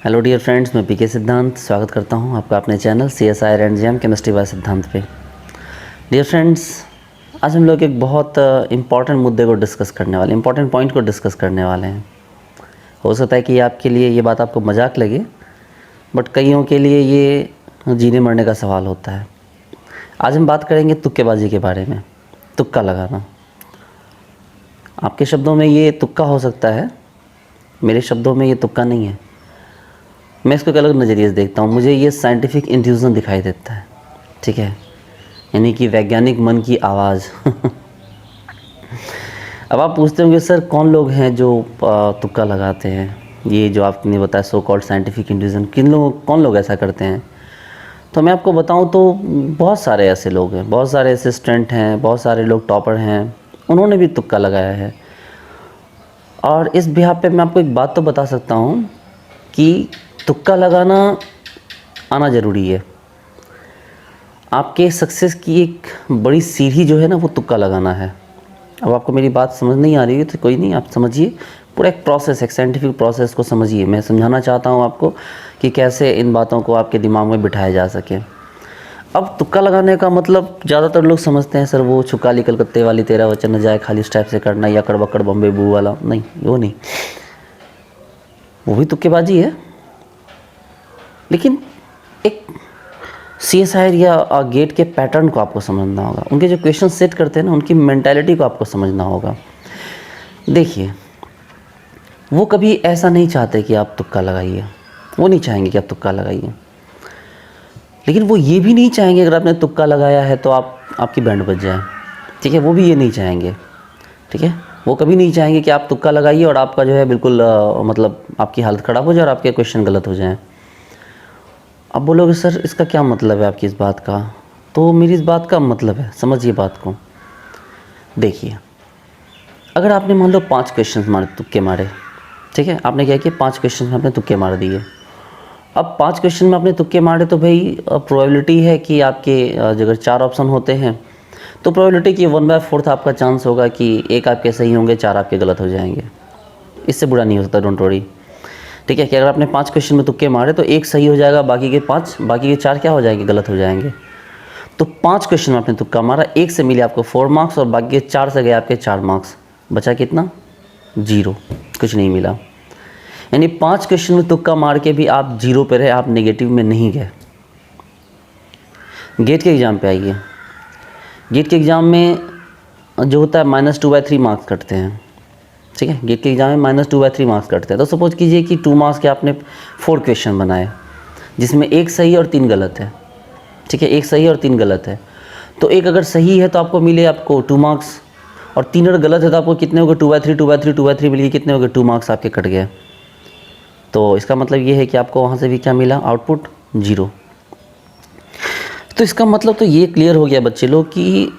Hello dear friends, मैं पीके सिद्धांत स्वागत करता हूं आपका अपने channel CSIR and JAM chemistry bye सिद्धांत पे। डियर फ्रेंड्स, आज हम लोग एक बहुत इम्पॉर्टेंट मुद्दे को डिस्कस करने वाले, इम्पॉर्टेंट पॉइंट को डिस्कस करने वाले हैं। हो सकता है कि आपके लिए ये बात आपको मजाक लगे, बट कईयों के लिए ये जीने मरने का सवाल होता है। आज हम बात करेंगे तुक्केबाजी के बारे में, तुक्का लगाना। आपके शब्दों में ये तुक्का हो सकता है, मेरे शब्दों में ये तुक्का नहीं है। मैं इसको एक अलग नज़रिए से देखता हूँ। मुझे ये साइंटिफिक इंट्यूजन दिखाई देता है, ठीक है, यानी कि वैज्ञानिक मन की आवाज़। अब आप पूछते होंगे सर कौन लोग हैं जो तुक्का लगाते हैं, ये जो आपने बताया सो कॉल्ड साइंटिफिक इंट्यूजन, कौन लोग ऐसा करते हैं। तो मैं आपको बताऊं तो बहुत सारे ऐसे लोग हैं, बहुत सारे असिस्टेंट हैं, बहुत सारे लोग टॉपर हैं, उन्होंने भी तुक्का लगाया है। और इस बिहाफ पे मैं आपको एक बात तो बता सकता हूँ कि तुक्का लगाना आना ज़रूरी है। आपके सक्सेस की एक बड़ी सीढ़ी जो है ना, वो तुक्का लगाना है। अब आपको मेरी बात समझ नहीं आ रही है तो कोई नहीं, आप समझिए, पूरा एक प्रोसेस, एक साइंटिफिक प्रोसेस को समझिए। मैं समझाना चाहता हूँ आपको कि कैसे इन बातों को आपके दिमाग में बिठाया जा सके। अब तुक्का लगाने का मतलब ज़्यादातर लोग समझते हैं सर वो छुकाली कलकत्ते वाली तेरा वचन न जाए खाली इस टाइप से करना, या कड़बक्कड़ बम्बे बू वाला। नहीं, वो नहीं, वो भी तुक्केबाजी है। लेकिन एक CSIR या गेट के पैटर्न को आपको समझना होगा। उनके जो क्वेश्चन सेट करते हैं ना, उनकी मेंटालिटी को आपको समझना होगा। देखिए, वो कभी ऐसा नहीं चाहते कि आप तुक्का लगाइए, वो नहीं चाहेंगे कि आप तुक्का लगाइए। लेकिन वो ये भी नहीं चाहेंगे अगर आपने तुक्का लगाया है तो आपकी बैंड बज जाए, ठीक है, वो भी ये नहीं चाहेंगे, ठीक है। वो कभी नहीं चाहेंगे कि आप तुक्का लगाइए और आपका जो है बिल्कुल मतलब आपकी हालत ख़राब हो जाए और आपके क्वेश्चन गलत हो जाएँ। अब बोलोगे सर इसका क्या मतलब है आपकी इस बात का, तो मेरी इस बात का मतलब है, समझिए बात को। देखिए, अगर आपने मान लो 5 क्वेश्चन मारे, तुक्के मारे, ठीक है, आपने क्या किया, 5 क्वेश्चन में आपने तुक्के मार दिए। अब 5 क्वेश्चन में आपने तुक्के मारे तो भाई प्रोबेबिलिटी है कि आपके अगर 4 ऑप्शन होते हैं तो प्रोबेबिलिटी कि 1/4 आपका चांस होगा कि एक आपके सही होंगे, 4 आपके गलत हो जाएंगे। इससे बुरा नहीं हो सकता, डोंट वरी, ठीक है। कि अगर आपने 5 क्वेश्चन में तुक्के मारे तो एक सही हो जाएगा, बाकी के 4 क्या हो जाएंगे, गलत हो जाएंगे। तो 5 क्वेश्चन में आपने तुक्का मारा, एक से मिले आपको 4 मार्क्स और बाकी के 4 से गए आपके 4 मार्क्स, बचा कितना, 0, कुछ नहीं मिला। यानी 5 क्वेश्चन में तुक्का मार के भी आप 0 पे रहे, आप नेगेटिव में नहीं गए। गेट के एग्ज़ाम पे आइए। गेट के एग्ज़ाम में जो होता है -2/3 मार्क्स कटते हैं, ठीक है। गेट के एग्जाम में -2/3 मार्क्स कटते हैं। तो सपोज कीजिए कि 2 मार्क्स के आपने 4 क्वेश्चन बनाए जिसमें एक सही और 3 गलत है, ठीक है, एक सही और 3 गलत है। तो एक अगर सही है तो आपको मिले आपको 2 मार्क्स, और 3 अगर गलत है तो आपको कितने हो गए, 2/3 मिलिए, कितने हो गए, 2 मार्क्स आपके कट गए। तो इसका मतलब ये है कि आपको वहाँ से भी क्या मिला, आउटपुट 0। तो इसका मतलब तो ये क्लियर हो गया बच्चे लोग कि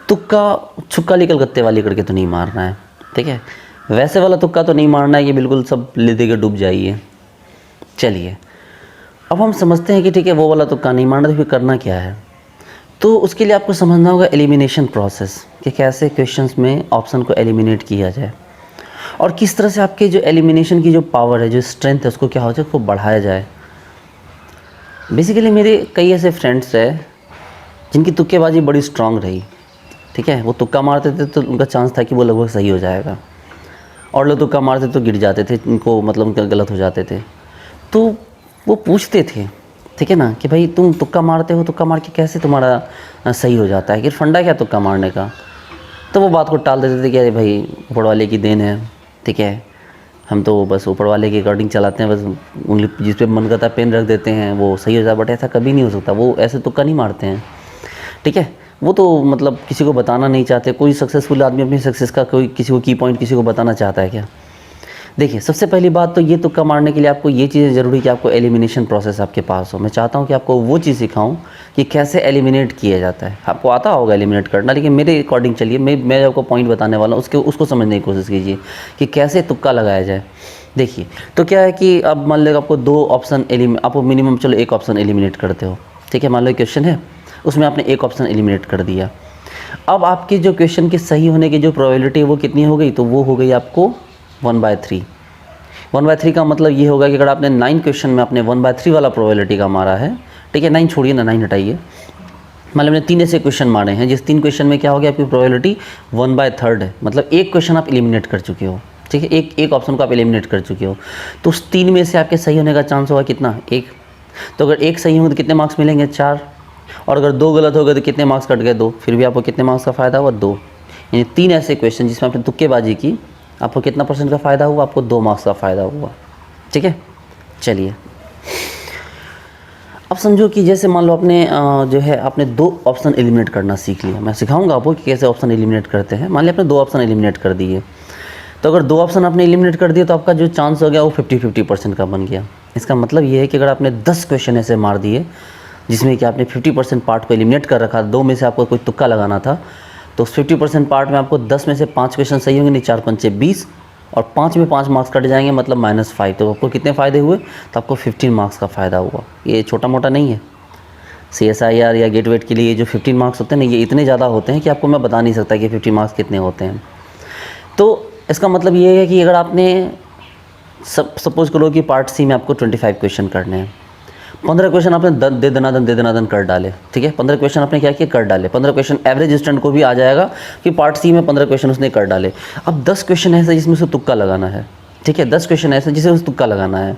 तुक्का छुक्का कलकत्ते वाली करके तो नहीं मारना है, ठीक है। वैसे वाला तुक्का तो नहीं मारना है कि बिल्कुल सब ले दे के डूब जाइए। चलिए, अब हम समझते हैं कि ठीक है वो वाला तुक्का नहीं मारना, तो फिर करना क्या है। तो उसके लिए आपको समझना होगा एलिमिनेशन प्रोसेस, कि कैसे क्वेश्चंस में ऑप्शन को एलिमिनेट किया जाए और किस तरह से आपके जो एलिमिनेशन की जो पावर है, जो स्ट्रेंथ है, उसको क्या हो जाए, उसको बढ़ाया जाए। बेसिकली मेरे कई ऐसे फ्रेंड्स हैं जिनकी तुक्केबाजी बड़ी स्ट्रांग रही, ठीक है। वो तुक्का मारते थे तो उनका चांस था कि वो लगभग सही हो जाएगा, और लोग तुक्का मारते तो गिर जाते थे, उनको मतलब उनका गलत हो जाते थे। तो वो पूछते थे, ठीक है ना, कि भाई तुम तुक्का मारते हो, तुक्का मार के कैसे तुम्हारा सही हो जाता है, कि फंडा क्या तुक्का मारने का। तो वो बात को टाल देते थे कि अरे भाई ऊपर वाले की देन है, ठीक है, हम तो बस ऊपर वाले के अकॉर्डिंग चलाते हैं, बस उंगली जिस पे मन करता है पेन रख देते हैं, वो सही हो जाए। बट ऐसा कभी नहीं हो सकता, वो ऐसे तुक्का नहीं मारते हैं, ठीक है। वो तो मतलब किसी को बताना नहीं चाहते। कोई सक्सेसफुल आदमी अपनी सक्सेस का कोई किसी को की पॉइंट किसी को बताना चाहता है क्या। देखिए, सबसे पहली बात तो ये तुक्का मारने के लिए आपको ये चीज़ें ज़रूरी कि आपको एलिमिनेशन प्रोसेस आपके पास हो। मैं चाहता हूँ कि आपको वो चीज़ सिखाऊं कि कैसे एलिमिनेट किया जाता है। आपको आता होगा एलिमिनेट करना, लेकिन मेरे अकॉर्डिंग चलिए, मैं आपको पॉइंट बताने वाला हूँ, उसको समझने की कोशिश कीजिए कि कैसे तुक्का लगाया जाए। देखिए, तो क्या है कि अब मान लो आपको 2 ऑप्शन आपको मिनिमम, चलो 1 ऑप्शन एलिमिनेट करते हो, ठीक है। मान लो क्वेश्चन है, उसमें आपने 1 ऑप्शन एलिमिनेट कर दिया। अब आपके जो क्वेश्चन के सही होने की जो प्रोबेबिलिटी है वो कितनी हो गई, तो वो हो गई आपको 1/3। 1/3 का मतलब ये होगा कि अगर आपने 9 क्वेश्चन में आपने 1/3 वाला प्रोबेबिलिटी का मारा है, ठीक है, 9 छोड़िए ना, 9 हटाइए, मतलब मैंने 3 ऐसे क्वेश्चन मारे हैं जिस 3 क्वेश्चन में क्या हो गया, आपकी प्रोबेबिलिटी 1/3 है, मतलब एक क्वेश्चन आप एलिमिनेट कर चुके हो, ठीक है, एक ऑप्शन को आप एलिमिनेट कर चुके हो। तो उस 3 में से आपके सही होने का चांस होगा कितना, 1। तो अगर 1 सही हो तो कितने मार्क्स मिलेंगे, 4। और अगर 2 गलत हो गए तो कितने मार्क्स कट गए, 2। फिर भी आपको कितने मार्क्स का फ़ायदा हुआ, 2। यानी 3 ऐसे क्वेश्चन जिसमें आपने तुक्केबाजी की, आपको कितना % का फ़ायदा हुआ, आपको 2 मार्क्स का फ़ायदा हुआ, ठीक है। चलिए अब समझो कि जैसे मान लो आपने जो है आपने 2 ऑप्शन एलिमिनेट करना सीख लिया। मैं सिखाऊंगा आपको कि कैसे ऑप्शन एलिमिनेट करते हैं। मान लिया आपने 2 ऑप्शन एलिमिनेट कर दिए, तो अगर 2 ऑप्शन आपने एलिमिनेट कर दिए तो आपका जो चांस हो गया वो 50-50% का बन गया। इसका मतलब ये है कि अगर आपने 10 क्वेश्चन ऐसे मार दिए जिसमें कि आपने 50% पार्ट को एलिमिनेट कर रखा, 2 में से आपको कोई तुक्का लगाना था, तो उस 50% पार्ट में आपको 10 में से 5 क्वेश्चन सही होंगे, नहीं 4 पंचे 20, और 5 में 5 मार्क्स कट जाएंगे, मतलब -5। तो आपको कितने फ़ायदे हुए, तो आपको 15 मार्क्स का फ़ायदा हुआ। ये छोटा मोटा नहीं है। CSIR या गेट वेट के लिए जो 15 मार्क्स होते हैं ना, ये इतने ज़्यादा होते हैं कि आपको मैं बता नहीं सकता कि 15 मार्क्स कितने होते हैं। तो इसका मतलब ये है कि अगर आपने सपोज करो कि पार्ट सी में आपको 25 क्वेश्चन करने हैं, 15 क्वेश्चन आपने दे दनादन कर डाले, ठीक है, 15 क्वेश्चन आपने क्या किया, कर डाले। 15 क्वेश्चन एवरेज स्टूडेंट को भी आ जाएगा कि पार्ट सी में 15 क्वेश्चन उसने कर डाले। अब 10 क्वेश्चन ऐसे जिसमें उसे तुक्का लगाना है, ठीक है, 10 क्वेश्चन ऐसे जिसे उसे तुक्का लगाना है,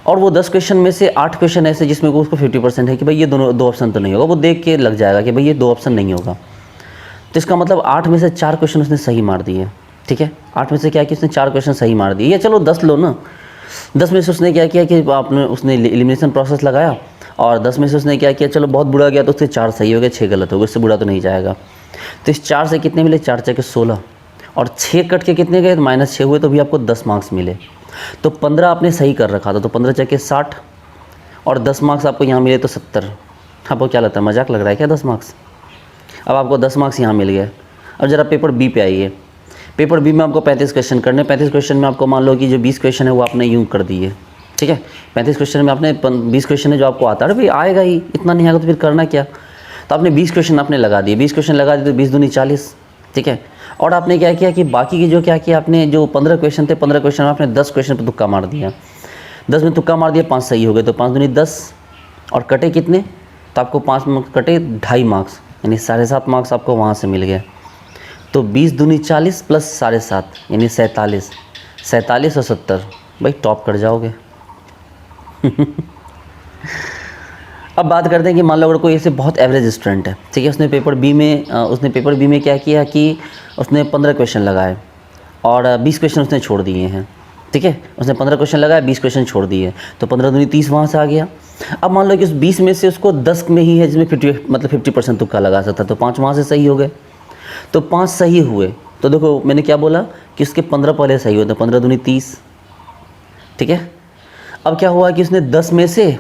और वो 10 क्वेश्चन में से 8 क्वेश्चन ऐसे जिसमें उसको 50% है कि भाई ये दोनों 2 ऑप्शन तो नहीं होगा, वो देख के लग जाएगा कि भाई ये 2 ऑप्शन नहीं होगा। तो इसका मतलब 8 में से 4 क्वेश्चन उसने सही मार दिए, ठीक है, 8 में से क्या कि उसने 4 क्वेश्चन सही मार दिए, या चलो 10 लो ना, 10 में से उसने क्या किया कि उसने एलिमिनेशन प्रोसेस लगाया, और 10 में से उसने क्या किया, चलो बहुत बुरा गया तो उससे 4 सही हो गए, 6 गलत हो गए, उससे बुरा तो नहीं जाएगा। तो इस 4 से कितने मिले, 4 × 16, और 6 कट के कितने गए, -6 हुए, तो भी आपको 10 मार्क्स मिले। तो 15 आपने सही कर रखा था, तो 15 × 60, और 10 मार्क्स आपको यहाँ मिले तो 70। आपको क्या लगता है, मजाक लग रहा है क्या 10 मार्क्स? अब आपको 10 मार्क्स यहाँ मिल गए। अब जरा पेपर बी पे आइए। पेपर बी में आपको 35 क्वेश्चन करने, 35 क्वेश्चन में आपको मान लो कि जो 20 क्वेश्चन है वो आपने यूँ कर दिए, ठीक है, 35 क्वेश्चन में आपने 20 क्वेश्चन है जो आपको आता है, भाई आएगा ही, इतना नहीं आएगा तो फिर करना क्या। तो आपने 20 क्वेश्चन आपने लगा दिए, 20 क्वेश्चन लगा दिए तो 20 दूनी 40, ठीक है। और आपने क्या किया कि बाकी की जो क्या किया, आपने जो 15 क्वेश्चन थे, 15 क्वेश्चन में आपने 10 क्वेश्चन पर तुक्का मार दिया, 10 में तुक्का मार दिया, 5 सही हो गए, तो 5 दूनी 10, और कटे कितने, तो आपको 5 मार्क्स कटे, 2.5 मार्क्स, यानी 7.5 मार्क्स आपको वहाँ से मिल गया। तो 20 दूनी 40 प्लस 7.5 यानी 47, 47 और 70, भाई टॉप कर जाओगे। अब बात करते हैं कि मान लो अगर कोई ऐसे बहुत एवरेज स्टूडेंट है, ठीक है, उसने पेपर बी में क्या किया कि उसने 15 क्वेश्चन लगाए और 20 क्वेश्चन उसने छोड़ दिए हैं, ठीक है, उसने 15 क्वेश्चन लगाए, 20 क्वेश्चन छोड़ दिए, तो 15 दूनी 30 वहाँ से आ गया। अब मान लो कि उस 20 में से उसको 10 में ही है जिसमें 50% तुक्का लगा सकता, तो 5 वहाँ से सही हो गए, तो 5 सही हुए। तो देखो मैंने क्या बोला कि उसके 15 पहले सही हुए, तो 15 दूनी 30, ठीक है। अब क्या हुआ कि उसने 10 में से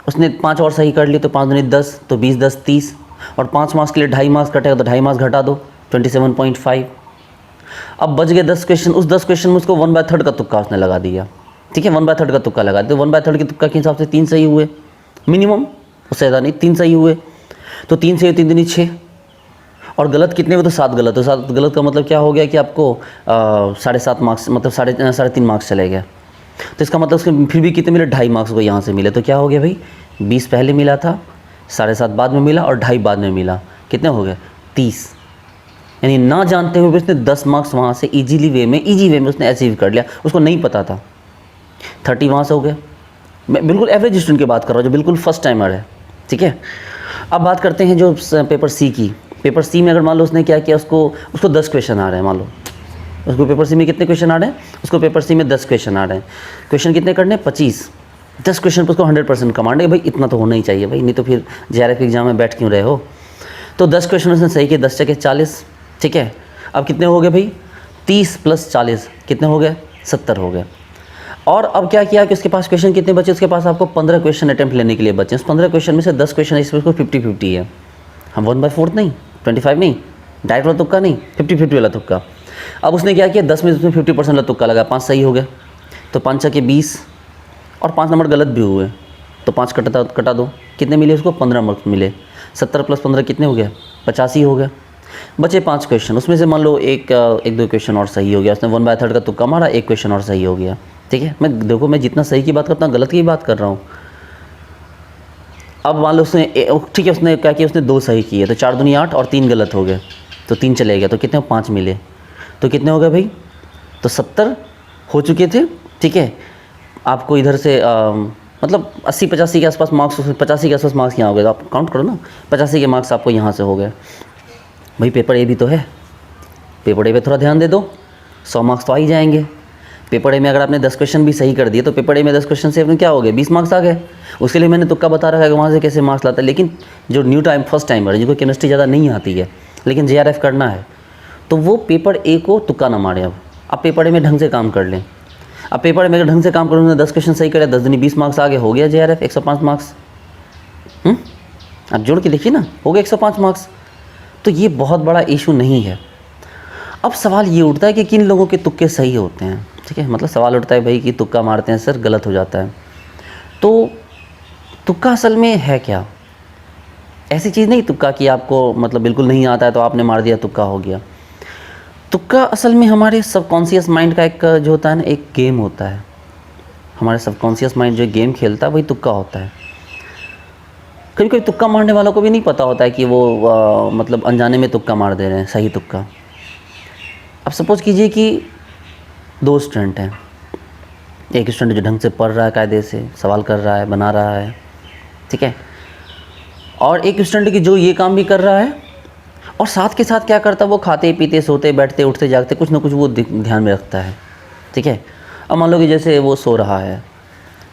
उसने 5 और सही कर लिए, तो 5 दूनी 10, तो 20 10 30, और 5 मार्क्स के लिए 2.5 मार्क्स कटेगा, तो 2.5 मार्क्स घटा दो, 27.5। अब बच गए 10 क्वेश्चन, उस 10 क्वेश्चन में उसको 1/3 का तुक्का उसने लगा दिया, ठीक है, 1/3 का तुक्का लगा दिया, तो 1/3 के तुक्का के हिसाब से 3 सही हुए मिनिमम, उससे ज़्यादा नहीं, 3 सही हुए, तो 3 से 3 दूनी 6, और गलत कितने हुए, तो 7 गलत। तो 7 गलत का मतलब क्या हो गया कि आपको 7.5 मार्क्स, मतलब 3.5 मार्क्स चले गए। तो इसका मतलब उसके फिर भी कितने मिले, 2.5 मार्क्स को यहाँ से मिले, तो क्या हो गया भाई, 20 पहले मिला था, 7.5 बाद में मिला, और 2.5 बाद में मिला, कितने हो गए, 30। यानी ना जानते हुए भी उसने 10 मार्क्स वहाँ से ईजी वे में उसने अचीव कर लिया, उसको नहीं पता था। 30 वहाँ से हो गए। मैं बिल्कुल एवरेज स्टूडेंट की बात कर रहा हूँ जो बिल्कुल फर्स्ट टाइमर है, ठीक है। अब बात करते हैं जो पेपर सी की। पेपर सी में अगर मान लो उसने क्या किया, उसको 10 क्वेश्चन आ रहे हैं, मान लो उसको पेपर सी में कितने क्वेश्चन आ रहे हैं, उसको पेपर सी में 10 क्वेश्चन आ रहे हैं। क्वेश्चन कितने करने हैं, 25। 10 क्वेश्चन पर उसको 100% कमांड है, भाई इतना तो होना ही चाहिए भाई, नहीं तो फिर JRF एग्जाम में बैठ क्यों रहे हो। तो 10 क्वेश्चन उसने सही किए, 10 × 40, ठीक है। अब कितने हो गए भाई, 30 + 40 कितने हो गए, 70 हो गए। और अब क्या किया कि उसके पास क्वेश्चन कितने बचे, उसके पास आपको 15 क्वेश्चन अटैम्प्ट लेने के लिए बचे। उस 15 क्वेश्चन में से 10 क्वेश्चन इसमें उसको 50-50 है। हम 1/4 नहीं, 25 नहीं, डायरेक्ट वाला तुक्का नहीं, 50-50 वाला तुक्का। अब उसने क्या किया, 10 में उसने 50% वाला तुक्का लगा, 5 सही हो गए, तो 5 × 20, और 5 नंबर गलत भी हुए, तो 5 कटा दो, कितने मिले उसको, 15 मार्क्स मिले। 70 + 15 कितने हो गया, 85 हो गया। बचे 5 क्वेश्चन, उसमें से मान लो एक 2 क्वेश्चन और सही हो गया, उसने 1/3 का तुक्का मारा, 1 क्वेश्चन और सही हो गया, ठीक है, मैं देखो मैं जितना सही की बात करता हूँ गलत की बात कर रहा हूँ। अब मान लो उसने ठीक है, उसने क्या किया, उसने 2 सही किए तो 4 दूनी 8 और 3 गलत हो गए, तो 3 चले गए, तो कितने 5 मिले, तो कितने हो गए भाई, तो 70 हो चुके थे। ठीक है, आपको इधर से मतलब 80-85 के आसपास मार्क्स, 85 के आसपास मार्क्स यहाँ हो गए, तो आप काउंट करो ना, 85 के मार्क्स आपको यहाँ से हो गए। भाई पेपर ए भी तो है, पेपर ए पे थोड़ा ध्यान दे दो, 100 मार्क्स तो आ ही जाएंगे। पेपर ए में अगर आपने 10 क्वेश्चन भी सही कर दिए तो पेपर ए में 10 क्वेश्चन से अपने क्या हो गए, 20 मार्क्स आ गए। उसके लिए मैंने तुक्का बता रखा है कि वहाँ से कैसे मार्क्स लाता है। लेकिन जो न्यू टाइम फर्स्ट टाइमर जिनको केमिस्ट्री ज़्यादा नहीं आती है लेकिन JRF करना है, तो वो पेपर ए को तुक्का ना मारे। अब पेपर ए में ढंग से काम कर लें। अब पेपर ए में अगर ढंग से काम करूँ, 10 क्वेश्चन सही करे, 10 दूनी 20 मार्क्स आगे, हो गया JRF 105 मार्क्स। आप जोड़ के देखिए ना, हो गया 105 मार्क्स। तो ये बहुत बड़ा इशू नहीं है। अब सवाल ये उठता है कि किन लोगों के तुक्के सही होते हैं। ठीक है, मतलब सवाल उठता है भाई कि तुक्का मारते हैं सर, गलत हो जाता है। तो तुक्का असल में है क्या? ऐसी चीज़ नहीं तुक्का कि आपको मतलब बिल्कुल नहीं आता है तो आपने मार दिया, तुक्का हो गया। तुक्का असल में हमारे सबकॉन्शियस माइंड का एक जो होता है ना, एक गेम होता है। हमारे सबकॉन्शियस माइंड जो गेम खेलता है वही तुक्का होता है। कभी कभी तुक्का मारने वालों को भी नहीं पता होता है कि वो मतलब अनजाने में तुक्का मार दे रहे हैं, सही तुक्का। अब सपोज़ कीजिए कि 2 स्टूडेंट हैं, एक स्टूडेंट जो ढंग से पढ़ रहा है, कायदे से सवाल कर रहा है, बना रहा है, ठीक है, और एक स्टूडेंट की जो ये काम भी कर रहा है और साथ के साथ क्या करता है, वो खाते पीते सोते बैठते उठते जागते कुछ ना कुछ वो ध्यान में रखता है। ठीक है, अब मान लो कि जैसे वो सो रहा है,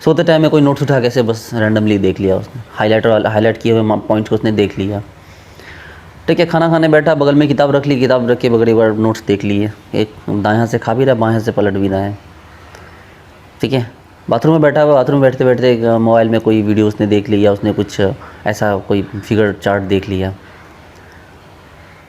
सोते टाइम में कोई नोट्स उठा के से बस रैंडमली देख लिया उसने, हाईलाइट किए हुए पॉइंट्स को उसने देख लिया। ठीक है, खाना खाने बैठा, बगल में किताब रख ली, किताब रख के बगल एक बार नोट्स देख लिए, एक दाएं हाथ से खा भी रहा है, बाएं हाथ से पलट भी रहा है। ठीक है, बाथरूम में बैठा हुआ, बाथरूम में बैठते बैठते मोबाइल में कोई वीडियो उसने देख लिया, उसने कुछ ऐसा कोई फिगर चार्ट देख लिया।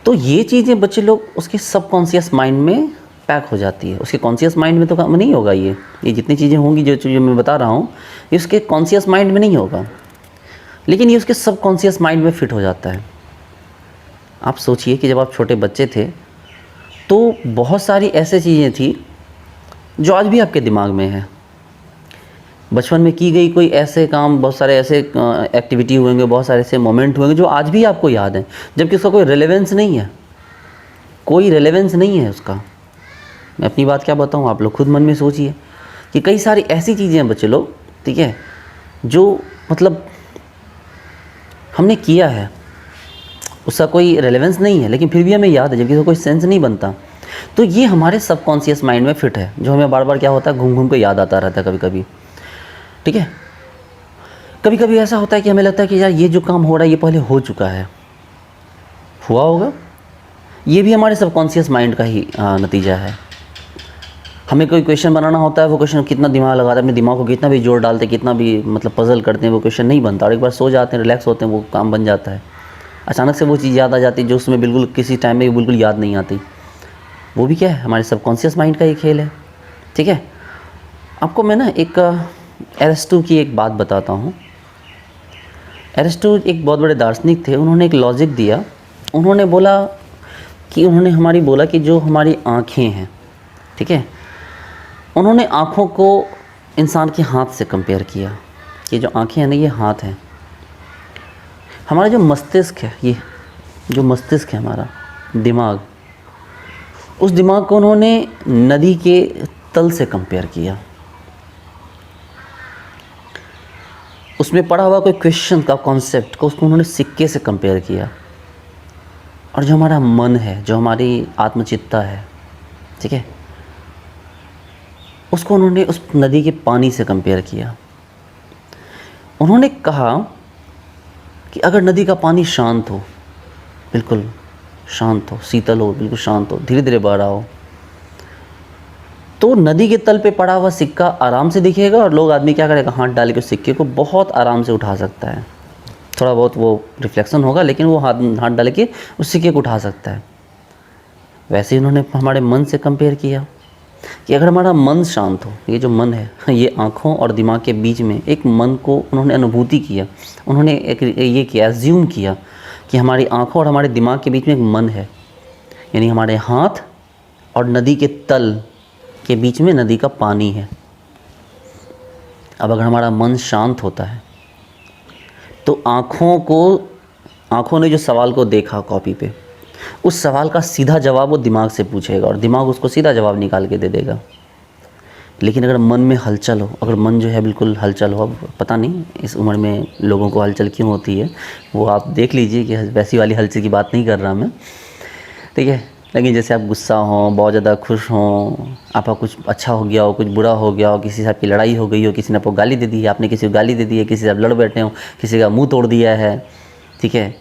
तो ये चीज़ें बच्चे लोग उसके सबकॉन्शियस माइंड में पैक हो जाती है, उसके कॉन्शियस माइंड में तो काम नहीं होगा। ये जितनी चीज़ें होंगी जो चीज़ें मैं बता रहा हूँ, ये उसके कॉन्शियस माइंड में नहीं होगा, लेकिन ये उसके सबकॉन्शियस माइंड में फिट हो जाता है। आप सोचिए कि जब आप छोटे बच्चे थे तो बहुत सारी ऐसी चीज़ें थी जो आज भी आपके दिमाग में है। बचपन में की गई कोई ऐसे काम, बहुत सारे ऐसे एक्टिविटी हुएंगे, बहुत सारे ऐसे मोमेंट हुएंगे जो आज भी आपको याद हैं, जबकि उसका कोई रेलेवेंस नहीं है, कोई रेलेवेंस नहीं है उसका। मैं अपनी बात क्या बताऊँ, आप लोग खुद मन में सोचिए कि कई सारी ऐसी चीज़ें हैं बच्चे लोग, ठीक है, जो मतलब हमने किया है, उसका कोई रेलेवेंस नहीं है, लेकिन फिर भी हमें याद है, जबकि उसका कोई सेंस नहीं बनता। तो ये हमारे सबकॉन्शियस माइंड में फिट है, जो हमें बार बार क्या होता है, घूम घूम के याद आता रहता है कभी कभी। ठीक है, कभी कभी ऐसा होता है कि हमें लगता है कि यार ये जो काम हो रहा है ये पहले हो चुका है, हुआ होगा, ये भी हमारे सबकॉन्शियस माइंड का ही नतीजा है। हमें कोई क्वेश्चन बनाना होता है, वो क्वेश्चन कितना दिमाग लगाते हैं, अपने दिमाग को कितना भी जोर डालते हैं, कितना भी मतलब पजल करते हैं, वो क्वेश्चन नहीं बनता, और एक बार सो जाते हैं, रिलैक्स होते हैं, वो काम बन जाता है। अचानक से वो चीज़ याद आ जाती है जो उसमें बिल्कुल किसी टाइम में बिल्कुल याद नहीं आती। वो भी क्या है, हमारे सबकॉन्शियस माइंड का ही खेल है। ठीक है, आपको मैं ना एक एरिस्टो की एक बात बताता हूँ। एरिस्टो एक बहुत बड़े दार्शनिक थे, उन्होंने एक लॉजिक दिया। उन्होंने हमारी बोला कि जो हमारी आँखें हैं, ठीक है, उन्होंने आँखों को इंसान के हाथ से कंपेयर किया कि जो आँखें हैं ना, ये हाथ हैं। हमारा जो मस्तिष्क है, ये जो मस्तिष्क है हमारा दिमाग, उस दिमाग को उन्होंने नदी के तल से कंपेयर किया। उसमें पड़ा हुआ कोई क्वेश्चन का कॉन्सेप्ट को उसको उन्होंने सिक्के से कंपेयर किया। और जो हमारा मन है, जो हमारी आत्मचित्ता है, ठीक है, उसको उन्होंने उस नदी के पानी से कंपेयर किया। उन्होंने कहा कि अगर नदी का पानी शांत हो, बिल्कुल शांत हो, शीतल हो, बिल्कुल शांत हो, धीरे धीरे बह रहा हो, तो नदी के तल पे पड़ा हुआ सिक्का आराम से दिखेगा और लोग आदमी क्या करेगा, हाथ डाल के उस सिक्के को बहुत आराम से उठा सकता है। थोड़ा बहुत वो रिफ्लेक्शन होगा, लेकिन वो हाथ डाल के उस सिक्के को उठा सकता है। वैसे ही उन्होंने हमारे मन से कंपेयर किया कि अगर हमारा मन शांत हो, ये जो मन है, ये आँखों और दिमाग के बीच में एक मन को उन्होंने अनुभूति किया, उन्होंने एक ये किया, एज्यूम किया कि हमारी आँखों और हमारे दिमाग के बीच में एक मन है, यानी हमारे हाथ और नदी के तल के बीच में नदी का पानी है। अब अगर हमारा मन शांत होता है तो आँखों ने जो सवाल को देखा कॉपी पे, उस सवाल का सीधा जवाब वो दिमाग से पूछेगा और दिमाग उसको सीधा जवाब निकाल के दे देगा। लेकिन अगर मन में हलचल हो, अगर मन जो है बिल्कुल हलचल हो, अब पता नहीं इस उम्र में लोगों को हलचल क्यों होती है, वो आप देख लीजिए कि वैसी वाली हलचल की बात नहीं कर रहा मैं, ठीक है। लेकिन जैसे आप गुस्सा हो, बहुत ज़्यादा खुश हों, आपका कुछ अच्छा हो गया हो, कुछ बुरा हो गया हो, किसी से आपकी लड़ाई हो गई हो, किसी ने आपको गाली दे दी है, आपने किसी को गाली दे दी है, किसी से आप लड़ बैठे हो, किसी का मुंह तोड़ दिया है, ठीक है,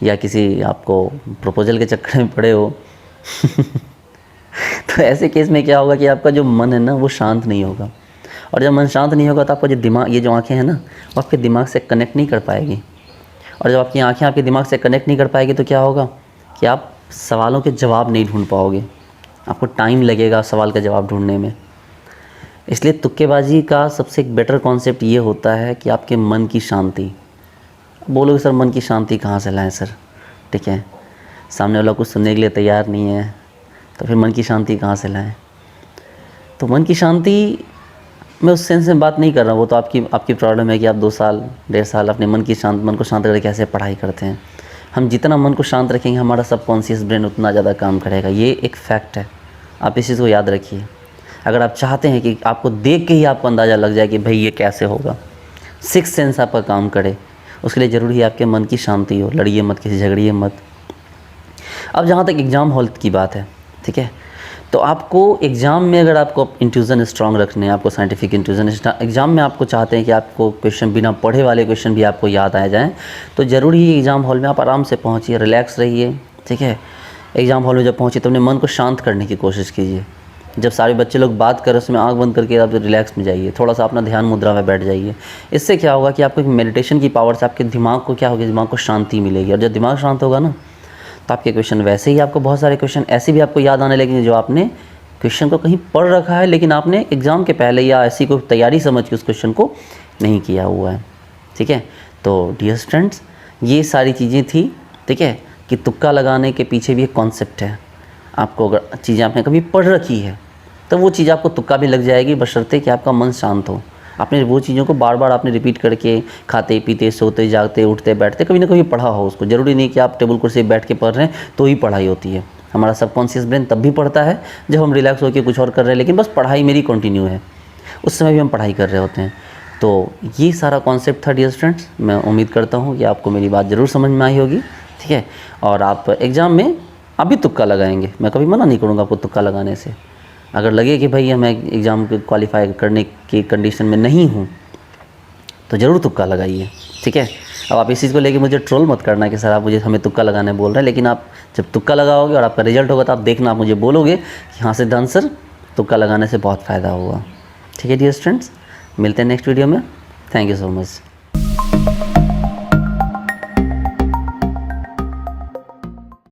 या किसी आपको प्रपोजल के चक्कर में पड़े हो तो ऐसे केस में क्या होगा कि आपका जो मन है ना वो शांत नहीं होगा, और जब मन शांत नहीं होगा तो आपका जो दिमाग, ये जो आँखें हैं ना, वो आपके दिमाग से कनेक्ट नहीं कर पाएगी, और जब आपकी आँखें आपके दिमाग से कनेक्ट नहीं कर पाएगी तो क्या होगा कि आप सवालों के जवाब नहीं ढूंढ पाओगे, आपको टाइम लगेगा सवाल का जवाब ढूंढने में। इसलिए तुक्केबाजी का सबसे एक बेटर कॉन्सेप्ट ये होता है कि आपके मन की शांति। बोलोगे सर मन की शांति कहाँ से लाएं सर, ठीक है, सामने वाला कुछ सुनने के लिए तैयार नहीं है, तो फिर मन की शांति कहाँ से लाएं। तो मन की शांति मैं उस सेंस में बात नहीं कर रहा हूँ, वो तो आपकी प्रॉब्लम है कि आप 2 साल 1.5 साल अपने मन को शांत करके कैसे पढ़ाई करते हैं। हम जितना मन को शांत रखेंगे हमारा सबकॉन्शियस ब्रेन उतना ज़्यादा काम करेगा, ये एक फैक्ट है, आप इस चीज़ को याद रखिए। अगर आप चाहते हैं कि आपको देख के ही आपको अंदाज़ा लग जाए कि भाई ये कैसे होगा, 6th सेंस आपका काम करे, उसके लिए ज़रूरी है आपके मन की शांति हो, लड़िए मत, किसी झगड़िए मत। अब जहाँ तक एग्ज़ाम हॉल की बात है, ठीक है, तो आपको एग्ज़ाम में अगर आपको इंट्यूज़न स्ट्रांग रखने हैं, आपको साइंटिफिक इंट्यूज़न एग्ज़ाम में आपको चाहते हैं कि आपको क्वेश्चन बिना पढ़े वाले क्वेश्चन भी आपको याद आ जाएँ, तो ज़रूरी ही एग्ज़ाम हॉल में आप आराम से पहुँचिए, रिलैक्स रहिए, ठीक है। एग्ज़ाम हॉल में जब पहुँचिए तो अपने मन को शांत करने की कोशिश कीजिए। जब सारे बच्चे लोग बात करें उसमें आँख बंद करके आप रिलैक्स में जाइए, थोड़ा सा अपना ध्यान मुद्रा में बैठ जाइए। इससे क्या होगा कि आपको एक मेडिटेशन की पावर से आपके दिमाग को क्या होगा, दिमाग को शांति मिलेगी, और जब दिमाग शांत होगा ना तो आपके क्वेश्चन वैसे ही, आपको बहुत सारे क्वेश्चन ऐसे भी आपको याद आने लगेंगे जो आपने क्वेश्चन को कहीं पढ़ रखा है लेकिन आपने एग्ज़ाम के पहले या ऐसी कोई तैयारी समझ के उस क्वेश्चन को नहीं किया हुआ है, ठीक है। तो डियर स्टूडेंट्स, ये सारी चीज़ें थी, ठीक है, कि तुक्का लगाने के पीछे भी एक कॉन्सेप्ट है। आपको अगर चीज़ें आपने कभी पढ़ रखी है तो वो चीज़ आपको तुक्का भी लग जाएगी, बशर्ते कि आपका मन शांत हो। आपने वो चीज़ों को बार बार आपने रिपीट करके खाते पीते सोते जागते उठते बैठते कभी ना कभी पढ़ा हो उसको। ज़रूरी नहीं कि आप टेबल कुर्सी बैठ के पढ़ रहे हैं तो ही पढ़ाई होती है। हमारा सबकॉन्शियस ब्रेन तब भी पढ़ता है जब हम रिलैक्स होकर कुछ और कर रहे हैं, लेकिन बस पढ़ाई मेरी कंटिन्यू है, उस समय भी हम पढ़ाई कर रहे होते हैं। तो ये सारा कॉन्सेप्ट था डियर स्टूडेंट्स। मैं उम्मीद करता हूँ कि आपको मेरी बात ज़रूर समझ में आई होगी, ठीक है। और आप एग्ज़ाम में अभी तुक्का लगाएंगे, मैं कभी मना नहीं करूँगा आपको तुक्का लगाने से। अगर लगे कि भाई मैं एग्ज़ाम को क्वालिफाई करने की कंडीशन में नहीं हूँ तो ज़रूर तुक्का लगाइए, ठीक है। अब आप इस चीज़ को लेके मुझे ट्रोल मत करना कि सर आप मुझे हमें तुक्का लगाने बोल रहे हैं, लेकिन आप जब तुक्का लगाओगे और आपका रिजल्ट होगा तो आप देखना, आप मुझे बोलोगे कि हाँ सिद्धांत सर तुक्का लगाने से बहुत फ़ायदा हुआ, ठीक है डियर स्टूडेंट्स। मिलते हैं नेक्स्ट वीडियो में। Thank you so much.